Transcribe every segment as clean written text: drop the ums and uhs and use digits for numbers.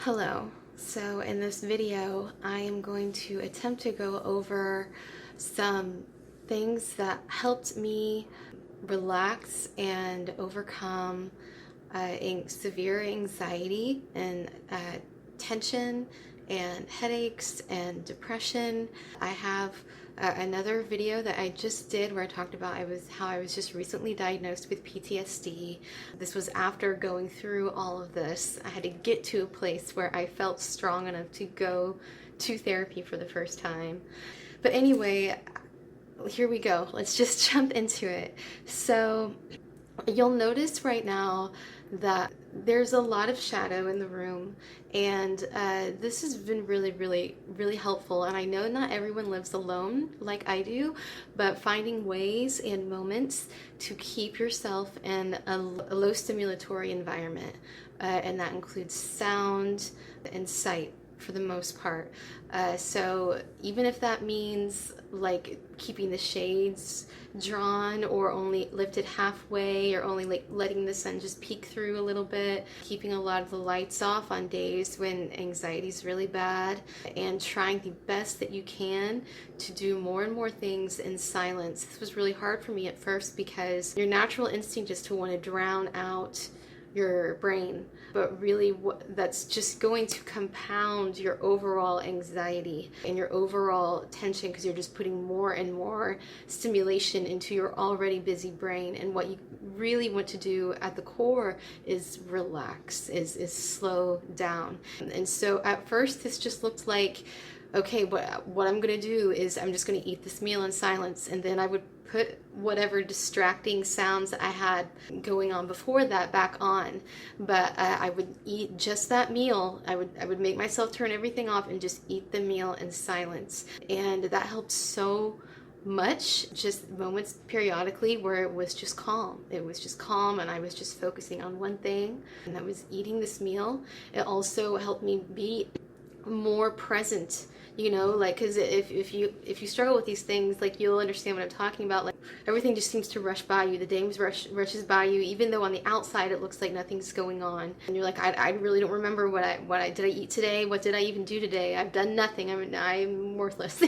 Hello. So in this video, I am going to attempt to go over some things that helped me relax and overcome severe anxiety and tension and headaches and depression. I have another video that I just did where I talked about how I was just recently diagnosed with PTSD. This was after going through all of this. I had to get to a place where I felt strong enough to go to therapy for the first time. But anyway, here we go. Let's just jump into it. So you'll notice right now that there's a lot of shadow in the room, and this has been really helpful. And I know not everyone lives alone like I do, but finding ways and moments to keep yourself in a low stimulatory environment, and that includes sound and sight for the most part. So even if that means like keeping the shades drawn or only lifted halfway, or only like letting the sun just peek through a little bit, keeping a lot of the lights off on days when anxiety is really bad, and trying the best that you can to do more and more things in silence. This was really hard for me at first because your natural instinct is to want to drown out your brain, but really that's just going to compound your overall anxiety and your overall tension, because you're just putting more and more stimulation into your already busy brain. And what you really want to do at the core is relax, is slow down. And so at first this just looked like, okay, what I'm gonna do is I'm just gonna eat this meal in silence, and then I would put whatever distracting sounds I had going on before that back on. But I would eat just that meal. I would make myself turn everything off and just eat the meal in silence. And that helped so much, just moments periodically where it was just calm. It was just calm, and I was just focusing on one thing, and that was eating this meal. It also helped me be more present, you know, like, because if you struggle with these things, like, you'll understand what I'm talking about. Like, everything just seems to rush by you. The day rushes by you, even though on the outside it looks like nothing's going on, and you're like, I really don't remember what I did I eat today, what did I even do today, I've done nothing, I'm worthless.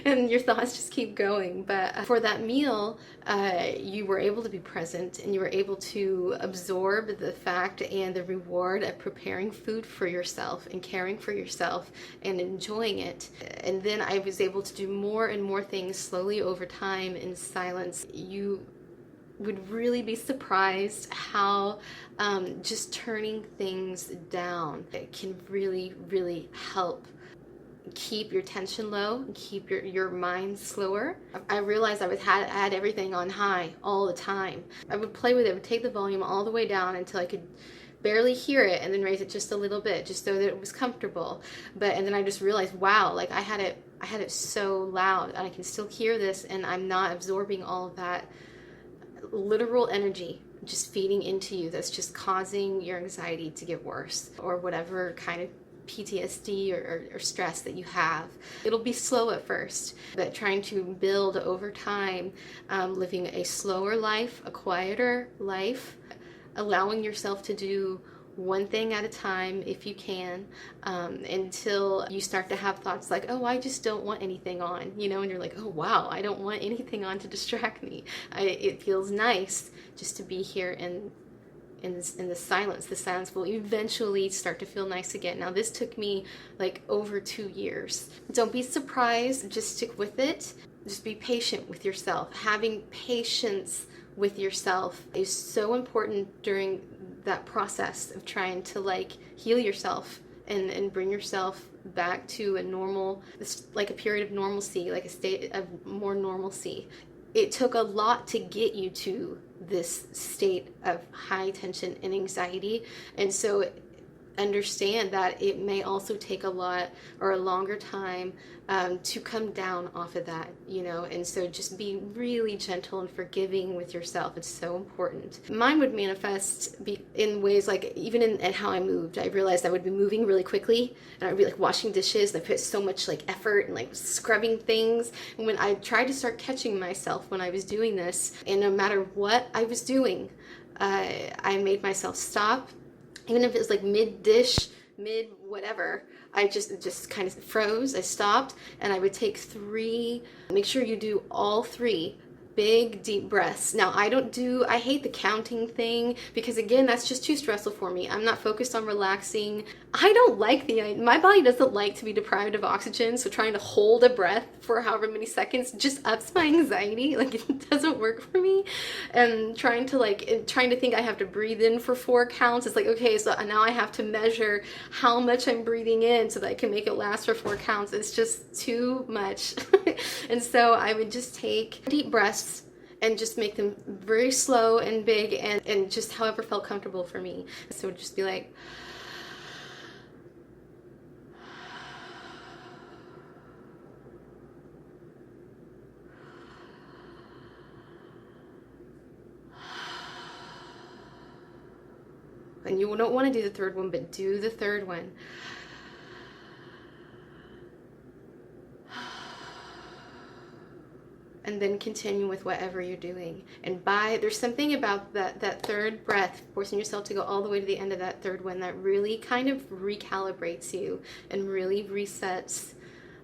And your thoughts just keep going. But for that meal, you were able to be present, and you were able to absorb the fact and the reward of preparing food for yourself and caring for yourself and enjoying it. And then I was able to do more and more things slowly over time in silence. You would really be surprised how just turning things down can really help keep your tension low and keep your mind slower. I realized I had everything on high all the time. I would play with it, would take the volume all the way down until I could barely hear it, and then raise it just a little bit, just so that it was comfortable. And then I just realized, wow, like I had it so loud, and I can still hear this, and I'm not absorbing all of that literal energy just feeding into you that's just causing your anxiety to get worse, or whatever kind of PTSD or stress that you have. It'll be slow at first, but trying to build over time, living a slower life, a quieter life, allowing yourself to do one thing at a time if you can, until you start to have thoughts like, oh, I just don't want anything on, you know, and you're like, oh wow, I don't want anything on to distract me. It feels nice just to be here in the silence. The silence will eventually start to feel nice again. Now, this took me like over 2 years. Don't be surprised, just stick with it. Just be patient with yourself. Having patience with yourself is so important during that process of trying to like heal yourself and bring yourself back to a normal, like a period of normalcy, like a state of more normalcy. It took a lot to get you to this state of high tension and anxiety, and so understand that it may also take a lot or a longer time to come down off of that, you know. And so just be really gentle and forgiving with yourself. It's so important. Mine would manifest in ways like, even in how I moved. I realized I would be moving really quickly, and I'd be like washing dishes, and I put so much like effort and like scrubbing things. And when I tried to start catching myself when I was doing this, and no matter what I was doing, I made myself stop, even if it was like mid-dish, mid whatever, I just kind of froze. I stopped, and I would take 3, make sure you do all 3 big deep breaths. Now I hate the counting thing, because again, that's just too stressful for me. I'm not focused on relaxing. I don't like my body doesn't like to be deprived of oxygen, so trying to hold a breath for however many seconds just ups my anxiety. Like, it doesn't work for me. And trying to think I have to breathe in for 4 counts, it's like, okay, so now I have to measure how much I'm breathing in so that I can make it last for 4 counts. It's just too much. And so I would just take deep breaths and just make them very slow and big, and just however felt comfortable for me. So it would just be like, and you don't want to do the third one, but do the third one. And then continue with whatever you're doing. And there's something about that third breath, forcing yourself to go all the way to the end of that third one, that really kind of recalibrates you and really resets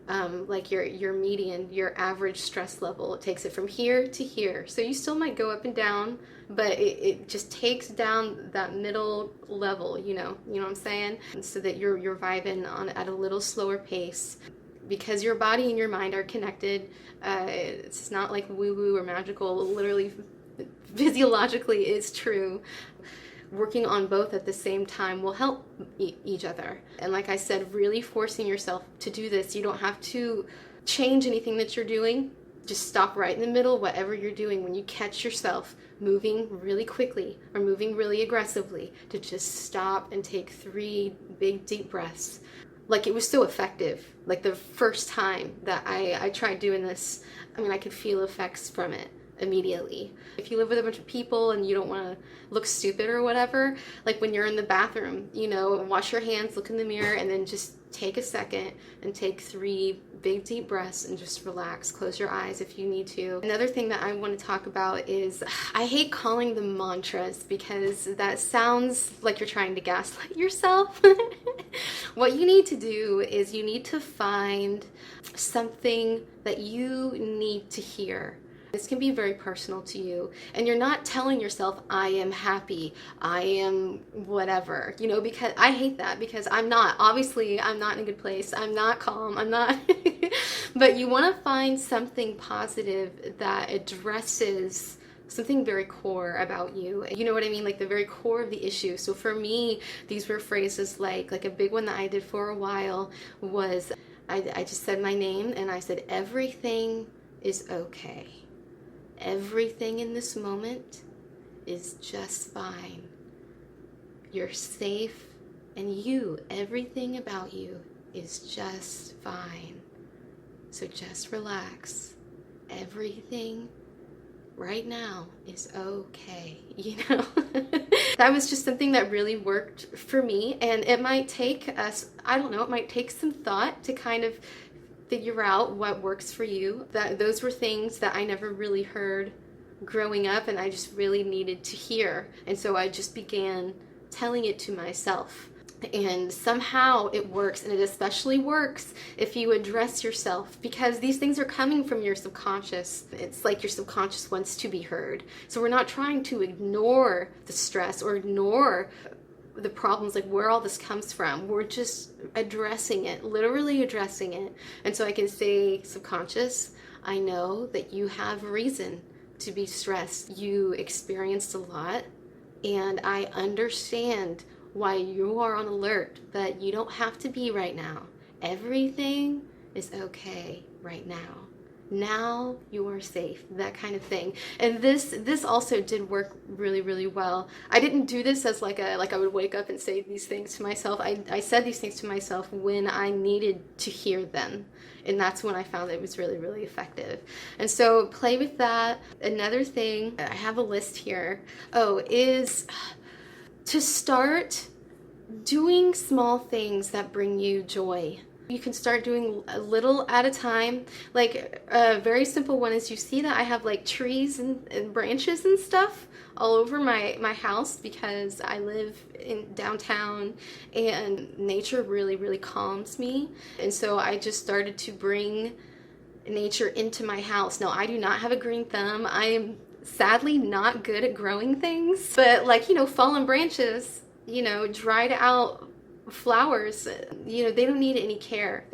like your median, your average stress level. It takes it from here to here. So you still might go up and down, but it just takes down that middle level, you know what I'm saying? And so that you're vibing at a little slower pace. Because your body and your mind are connected. It's not like woo-woo or magical. Literally, physiologically, it's true. Working on both at the same time will help each other. And like I said, really forcing yourself to do this. You don't have to change anything that you're doing. Just stop right in the middle, whatever you're doing. When you catch yourself moving really quickly or moving really aggressively, to just stop and take 3 big deep breaths. Like, it was so effective. Like, the first time that I tried doing this, I mean, I could feel effects from it immediately. If you live with a bunch of people and you don't want to look stupid or whatever, like when you're in the bathroom, wash your hands, look in the mirror, and then just take a second and take 3 big deep breaths and just relax. Close your eyes if you need to. Another thing that I want to talk about is, I hate calling them mantras, because that sounds like you're trying to gaslight yourself. What you need to do is you need to find something that you need to hear. This can be very personal to you, and you're not telling yourself, I am happy, I am whatever, because I hate that, because I'm not in a good place, I'm not calm, I'm not, but you want to find something positive that addresses something very core about you. You know what I mean? Like the very core of the issue. So for me, these were phrases like a big one that I did for a while was, I just said my name and I said, everything is okay. Everything in this moment is just fine. You're safe, and everything about you is just fine. So just relax. Everything right now is okay, That was just something that really worked for me, and it might take us, it might take some thought to kind of figure out what works for you. Those were things that I never really heard growing up, and I just really needed to hear. And so I just began telling it to myself. And somehow it works, and it especially works if you address yourself, because these things are coming from your subconscious. It's like your subconscious wants to be heard. So we're not trying to ignore the stress or ignore the problems, like where all this comes from. We're just addressing it, literally addressing it. And so I can say, subconscious, I know that you have reason to be stressed. You experienced a lot, and I understand why you are on alert, but you don't have to be right now. Everything is okay right now. Now you are safe, that kind of thing. And this also did work really, really well. I didn't do this as like I would wake up and say these things to myself. I said these things to myself when I needed to hear them. And that's when I found that it was really, really effective. And so play with that. Another thing, I have a list here, is to start doing small things that bring you joy. You can start doing a little at a time. Like a very simple one is, you see that I have like trees and branches and stuff all over my house because I live in downtown and nature really calms me. And so I just started to bring nature into my house. Now, I do not have a green thumb. I am sadly not good at growing things, but like, fallen branches, dried out flowers, they don't need any care.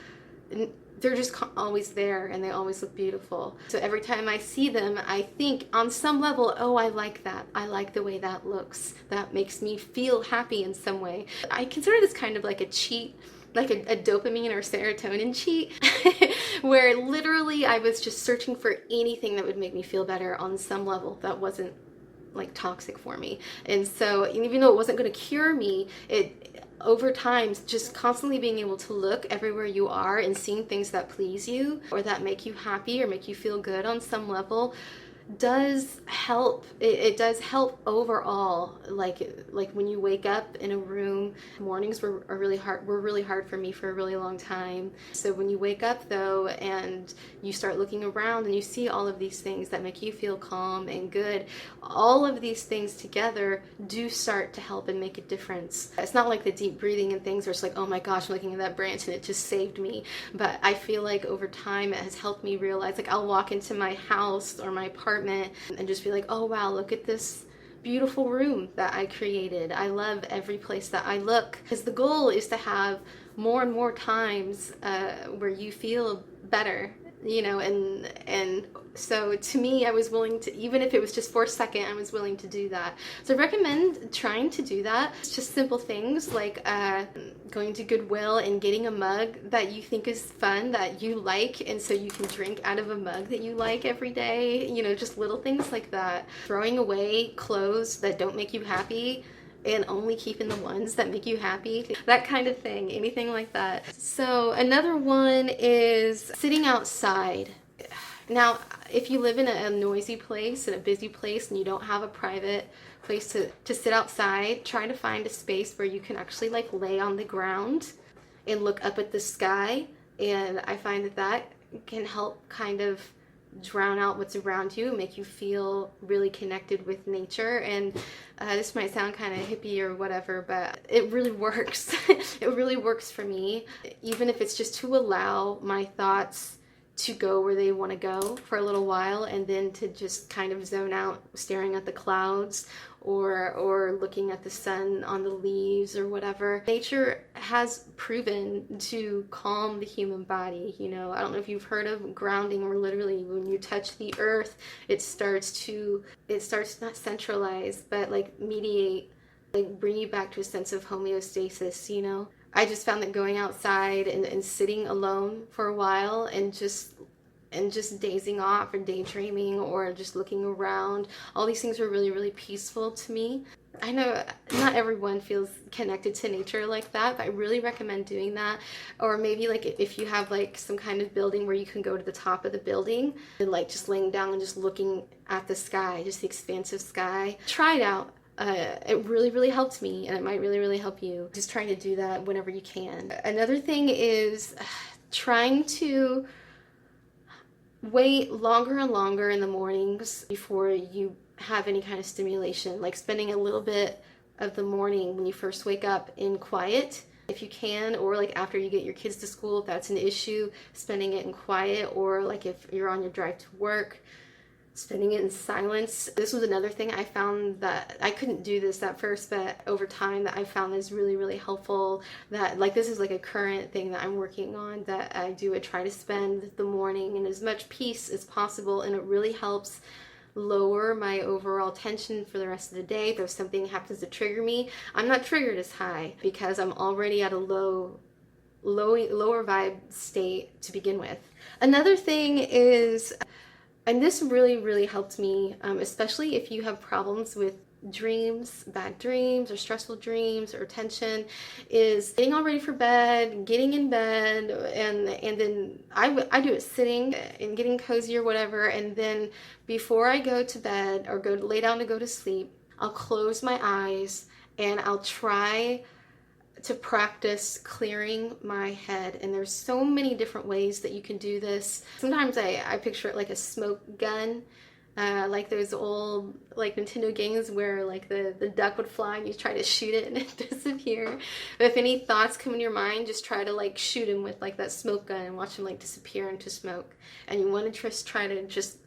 They're just always there and they always look beautiful. So every time I see them, I think on some level, oh, I like that. I like the way that looks. That makes me feel happy in some way. I consider this kind of like a cheat, like a dopamine or serotonin cheat, where literally I was just searching for anything that would make me feel better on some level that wasn't like toxic for me. And so even though it wasn't going to cure me, over time, just constantly being able to look everywhere you are and seeing things that please you or that make you happy or make you feel good on some level does help. It does help overall. Like when you wake up in a room, mornings were really hard for me for a really long time. So when you wake up though and you start looking around and you see all of these things that make you feel calm and good, all of these things together do start to help and make a difference. It's not like the deep breathing and things where it's like, oh my gosh, I'm looking at that branch and it just saved me. But I feel like over time it has helped me realize, like, I'll walk into my house or my apartment and just be like, oh wow, look at this beautiful room that I created. I love every place that I look, because the goal is to have more and more times where you feel better, and so to me, I was willing to, even if it was just for a second, I was willing to do that. So I recommend trying to do that. It's just simple things like going to Goodwill and getting a mug that you think is fun, that you like, and so you can drink out of a mug that you like every day, just little things like that. Throwing away clothes that don't make you happy and only keeping the ones that make you happy, that kind of thing, anything like that. So another one is sitting outside. Now, if you live in a noisy place, in a busy place, and you don't have a private place to sit outside, try to find a space where you can actually like lay on the ground and look up at the sky. And I find that can help kind of drown out what's around you, make you feel really connected with nature. And this might sound kind of hippie or whatever, but it really works. It really works for me, even if it's just to allow my thoughts to go where they want to go for a little while, and then to just kind of zone out staring at the clouds or looking at the sun on the leaves or whatever. Nature has proven to calm the human body. I don't know if you've heard of grounding, where literally when you touch the earth, it starts not centralize, but like mediate, like bring you back to a sense of homeostasis. I just found that going outside and sitting alone for a while and just dazing off or daydreaming or just looking around, all these things were really peaceful to me. I know not everyone feels connected to nature like that, but I really recommend doing that. Or maybe like if you have like some kind of building where you can go to the top of the building and like just laying down and just looking at the sky, just the expansive sky. Try it out. It really helped me, and it might really help you. Just trying to do that whenever you can. Another thing is trying to wait longer and longer in the mornings before you have any kind of stimulation, like spending a little bit of the morning when you first wake up in quiet if you can, or like after you get your kids to school, if that's an issue, spending it in quiet, or like if you're on your drive to work, spending it in silence. This was another thing I found that I couldn't do this at first, but over time that I found is really helpful. That like this is like a current thing that I'm working on that I do. I try to spend the morning in as much peace as possible, and it really helps lower my overall tension for the rest of the day. If something happens to trigger me, I'm not triggered as high because I'm already at a lower vibe state to begin with. Another thing is, and this really helped me, especially if you have problems with dreams, bad dreams or stressful dreams or tension, is getting all ready for bed, getting in bed, and then I do it sitting and getting cozy or whatever, and then before I go to bed or go to lay down to go to sleep, I'll close my eyes and I'll try to practice clearing my head. And there's so many different ways that you can do this. Sometimes I picture it like a smoke gun, like those old like Nintendo games where like the duck would fly and you try to shoot it and it disappear. But if any thoughts come in your mind, just try to like shoot them with like that smoke gun and watch them like disappear into smoke. And you want to just try to just,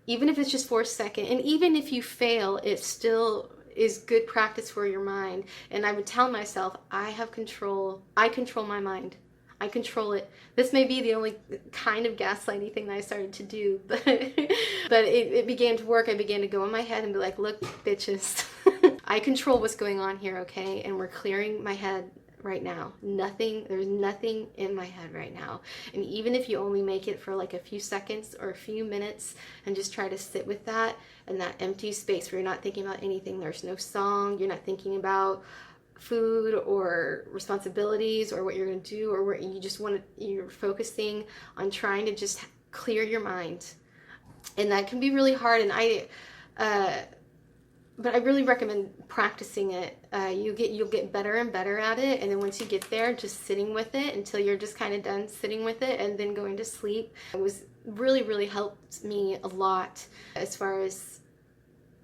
even if it's just for a second, and even if you fail, it still is good practice for your mind. And I would tell myself, I have control. I control my mind. I control it. This may be the only kind of gaslighting thing that I started to do, but it began to work. I began to go in my head and be like, look, bitches, I control what's going on here, okay? And we're clearing my head right now. There's nothing in my head right now. And even if you only make it for like a few seconds or a few minutes and just try to sit with that and that empty space where you're not thinking about anything, there's no song, you're not thinking about food or responsibilities or what you're going to do, or where you just you're focusing on trying to just clear your mind. And that can be really hard, and but I really recommend practicing it. You'll get better and better at it, and then once you get there, just sitting with it until you're just kind of done sitting with it, and then going to sleep. It was really helped me a lot as far as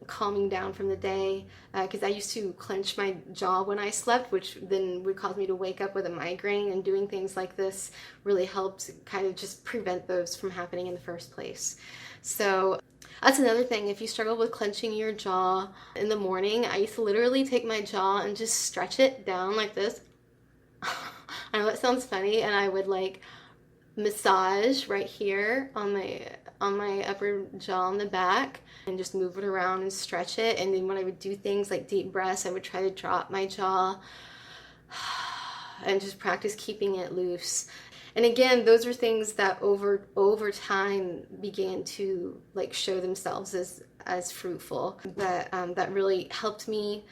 calming down from the day, because I used to clench my jaw when I slept, which then would cause me to wake up with a migraine, and doing things like this really helped kind of just prevent those from happening in the first place. So that's another thing. If you struggle with clenching your jaw in the morning, I used to literally take my jaw and just stretch it down like this. I know that sounds funny, and I would like massage right here on my upper jaw on the back and just move it around and stretch it. And then when I would do things like deep breaths, I would try to drop my jaw and just practice keeping it loose. And again, those are things that over time began to like show themselves as fruitful. That really helped me.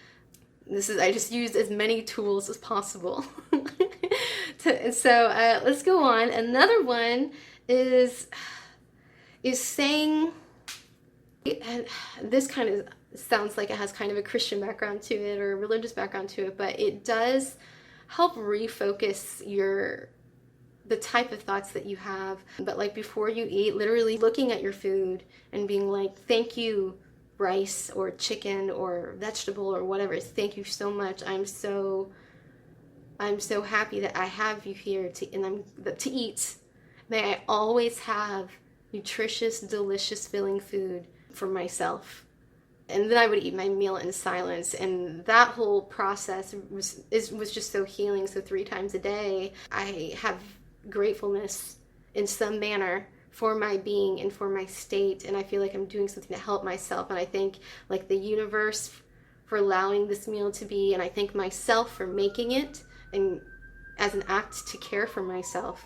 I just used as many tools as possible. So let's go on. Another one is saying, and this kind of sounds like it has kind of a Christian background to it or a religious background to it, but it does help refocus the type of thoughts that you have. But like before you eat, literally looking at your food and being like, thank you, rice or chicken or vegetable or whatever. Thank you so much. I'm so happy that I have you here to eat. May I always have nutritious, delicious, filling food for myself. And then I would eat my meal in silence. And that whole process was just so healing. So 3 times a day, I have gratefulness in some manner for my being and for my state. And I feel like I'm doing something to help myself. And I thank like the universe for allowing this meal to be. And I thank myself for making it, and as an act to care for myself.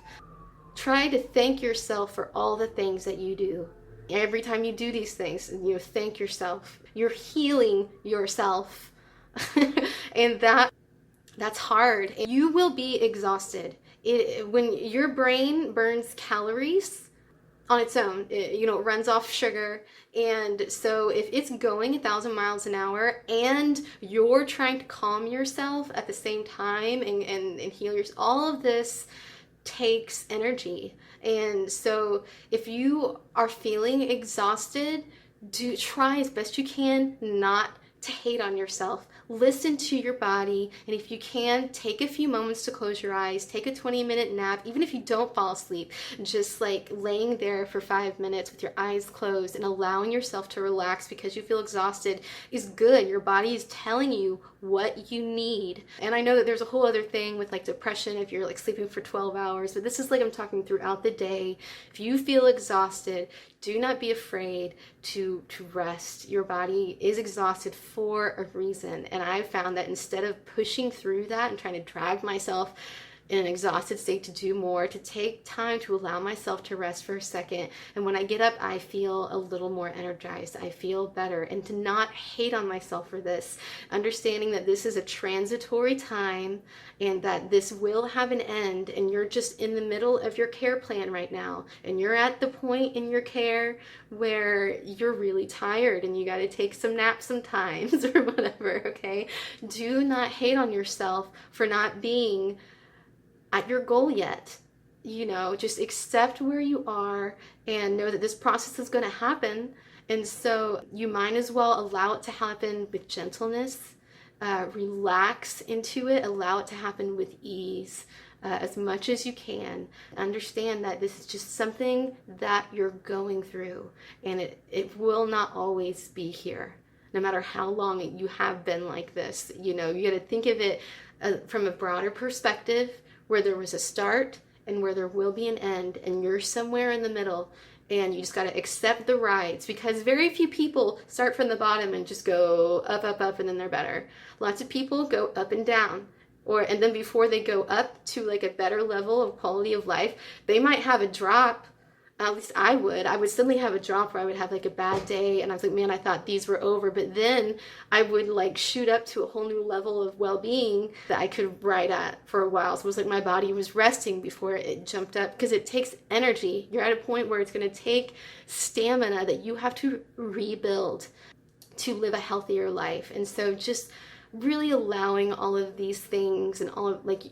Try to thank yourself for all the things that you do. Every time you do these things, you thank yourself. You're healing yourself. And that's hard. You will be exhausted. When your brain burns calories on its own, it runs off sugar. And so if it's going 1,000 miles an hour and you're trying to calm yourself at the same time and heal yourself, all of this takes energy. And so if you are feeling exhausted, try as best you can not to hate on yourself. Listen to your body, and if you can, take a few moments to close your eyes, take a 20-minute nap. Even if you don't fall asleep, just like laying there for 5 minutes with your eyes closed and allowing yourself to relax because you feel exhausted is good. Your body is telling you what you need. And I know that there's a whole other thing with like depression if you're like sleeping for 12 hours, but this is like I'm talking throughout the day. If you feel exhausted, do not be afraid to rest. Your body is exhausted for a reason. And I found that instead of pushing through that and trying to drag myself in an exhausted state to do more, to take time to allow myself to rest for a second. And when I get up, I feel a little more energized. I feel better. And to not hate on myself for this, understanding that this is a transitory time and that this will have an end, and you're just in the middle of your care plan right now. And you're at the point in your care where you're really tired and you got to take some naps sometimes or whatever, okay? Do not hate on yourself for not being at your goal yet. You know, just accept where you are and know that this process is going to happen. And so you might as well allow it to happen with gentleness, relax into it, allow it to happen with ease as much as you can. Understand that this is just something that you're going through, and it will not always be here. No matter how long you have been like this, you know, you got to think of it from a broader perspective, where there was a start and where there will be an end, and you're somewhere in the middle, and you just got to accept the rides, because very few people start from the bottom and just go up, up, up, and then they're better. Lots of people go up and down, and then before they go up to like a better level of quality of life, they might have a drop. At least I would suddenly have a drop where I would have like a bad day, and I was like, man, I thought these were over, but then I would like shoot up to a whole new level of well-being that I could ride at for a while. So it was like my body was resting before it jumped up, because it takes energy. You're at a point where it's going to take stamina that you have to rebuild to live a healthier life. And so just really allowing all of these things and all of, like,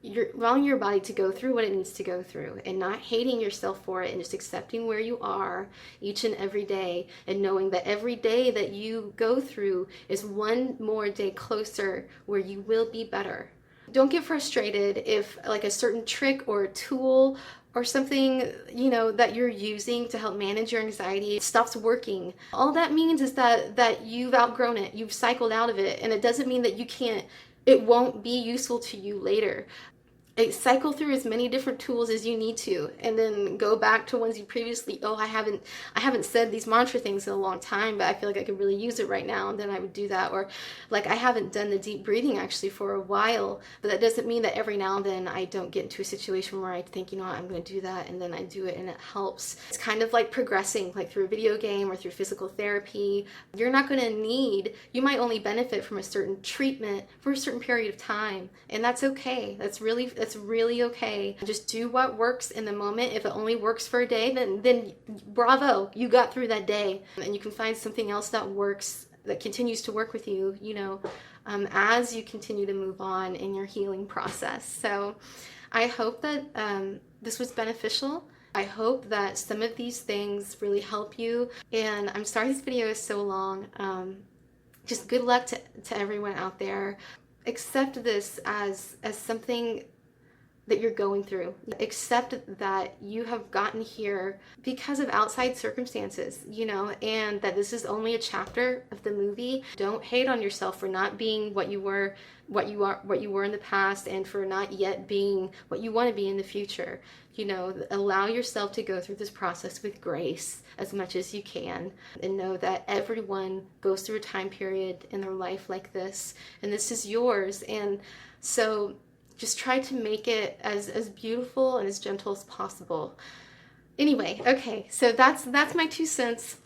you're allowing your body to go through what it needs to go through, and not hating yourself for it, and just accepting where you are each and every day, and knowing that every day that you go through is one more day closer where you will be better. Don't get frustrated if like a certain trick or a tool or something, you know, that you're using to help manage your anxiety stops working. All that means is that you've outgrown it, you've cycled out of it, and it doesn't mean that it won't be useful to you later. Cycle through as many different tools as you need to, and then go back to ones you previously, I haven't said these mantra things in a long time, but I feel like I could really use it right now, and then I would do that. Or like, I haven't done the deep breathing actually for a while, but that doesn't mean that every now and then I don't get into a situation where I think, you know what, I'm going to do that, and then I do it and it helps. It's kind of like progressing, like through a video game or through physical therapy. You might only benefit from a certain treatment for a certain period of time, and that's okay. That's really okay. Just do what works in the moment. If it only works for a day, then bravo, you got through that day, and you can find something else that works, that continues to work with you, you know, as you continue to move on in your healing process. So I hope that this was beneficial. I hope that some of these things really help you, and I'm sorry this video is so long. Just good luck to everyone out there. Accept this as something that you're going through. Accept that you have gotten here because of outside circumstances, you know, and that this is only a chapter of the movie. Don't hate on yourself for not being what you were in the past, and for not yet being what you want to be in the future. You know, allow yourself to go through this process with grace as much as you can, and know that everyone goes through a time period in their life like this, and this is yours. And so just try to make it as beautiful and as gentle as possible. Anyway, okay, so that's my 2 cents.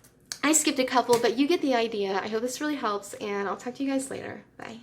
I skipped a couple, but you get the idea. I hope this really helps, and I'll talk to you guys later. Bye.